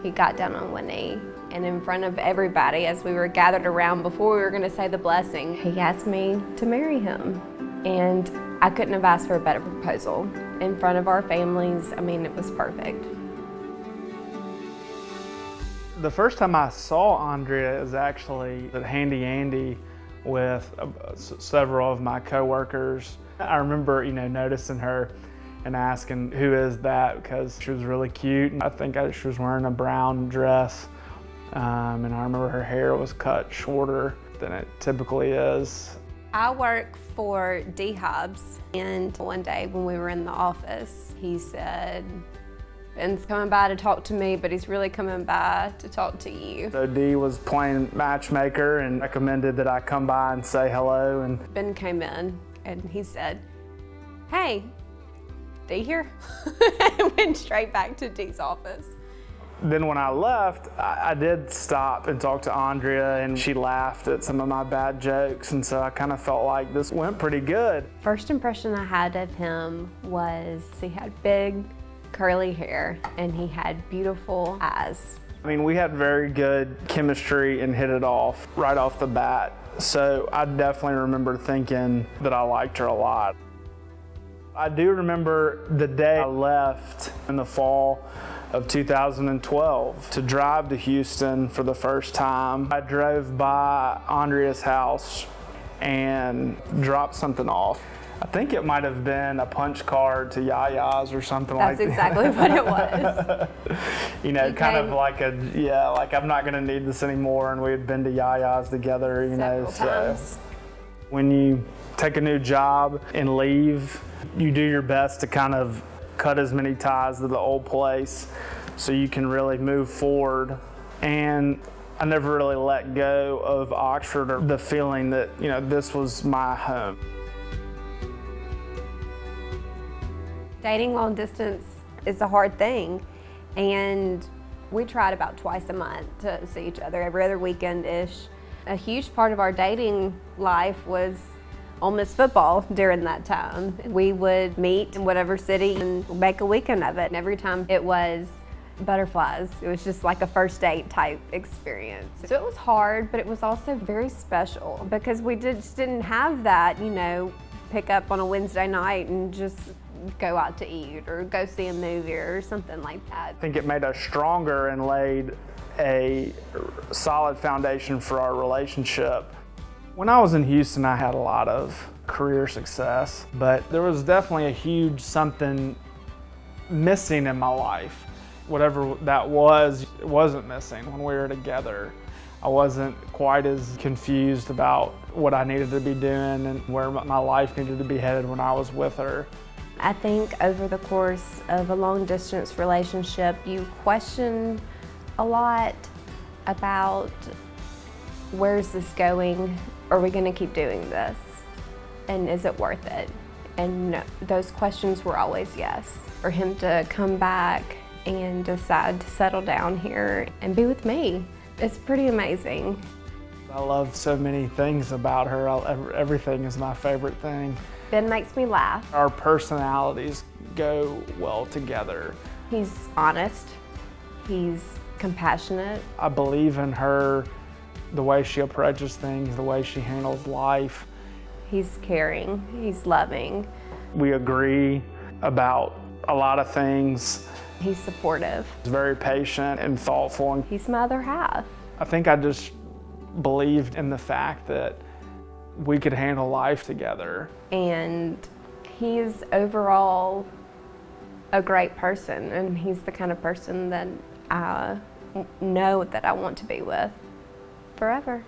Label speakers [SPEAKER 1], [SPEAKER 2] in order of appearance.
[SPEAKER 1] He got down on one knee, and in front of everybody, as we were gathered around before we were going to say the blessing, he asked me to marry him. And I couldn't have asked for a better proposal. In front of our families, I mean, it was perfect.
[SPEAKER 2] The first time I saw Andrea is actually at Handy Andy with several of my coworkers. I remember, noticing her and asking, who is that? Because she was really cute. I think she was wearing a brown dress. And I remember her hair was cut shorter than it typically is.
[SPEAKER 1] I work for D Hubs, and one day when we were in the office, he said, Ben's coming by to talk to me, but he's really coming by to talk to you.
[SPEAKER 2] So Dee was playing matchmaker and recommended that I come by and say hello. And
[SPEAKER 1] Ben came in and he said, hey, Dee here? And went straight back to Dee's office.
[SPEAKER 2] Then when I left, I did stop and talk to Andrea, and she laughed at some of my bad jokes, and so I kind of felt like this went pretty good.
[SPEAKER 1] First impression I had of him was he had big curly hair and he had beautiful eyes.
[SPEAKER 2] I mean, we had very good chemistry and hit it off right off the bat. So I definitely remember thinking that I liked her a lot. I do remember the day I left in the fall of 2012 to drive to Houston for the first time. I drove by Andrea's house and dropped something off. I think it might have been a punch card to Yaya's or something like that.
[SPEAKER 1] That's exactly what it was.
[SPEAKER 2] Kind of like like I'm not gonna need this anymore, and we had been to Yaya's together,
[SPEAKER 1] Several times.
[SPEAKER 2] When you take a new job and leave, you do your best to kind of cut as many ties to the old place so you can really move forward. And I never really let go of Oxford, or the feeling that, this was my home.
[SPEAKER 1] Dating long distance is a hard thing, and we tried about twice a month to see each other, every other weekend-ish. A huge part of our dating life was Ole Miss football during that time. We would meet in whatever city and make a weekend of it. And every time it was butterflies. It was just like a first date type experience. So it was hard, but it was also very special because we just didn't have that, pick up on a Wednesday night and just go out to eat or go see a movie or something like that.
[SPEAKER 2] I think it made us stronger and laid a solid foundation for our relationship. When I was in Houston, I had a lot of career success, but there was definitely a huge something missing in my life. Whatever that was, it wasn't missing when we were together. I wasn't quite as confused about what I needed to be doing and where my life needed to be headed when I was with her.
[SPEAKER 1] I think over the course of a long distance relationship, you question a lot about where's this going? Are we going to keep doing this? And is it worth it? And no, those questions were always yes. For him to come back and decide to settle down here and be with me, it's pretty amazing.
[SPEAKER 2] I love so many things about her. Everything is my favorite thing.
[SPEAKER 1] Ben makes me laugh.
[SPEAKER 2] Our personalities go well together.
[SPEAKER 1] He's honest. He's compassionate.
[SPEAKER 2] I believe in her, the way she approaches things, the way she handles life.
[SPEAKER 1] He's caring. He's loving.
[SPEAKER 2] We agree about a lot of things.
[SPEAKER 1] He's supportive.
[SPEAKER 2] He's very patient and thoughtful.
[SPEAKER 1] He's my other half.
[SPEAKER 2] I think I just believed in the fact that we could handle life together.
[SPEAKER 1] And he's overall a great person, and he's the kind of person that I know that I want to be with forever.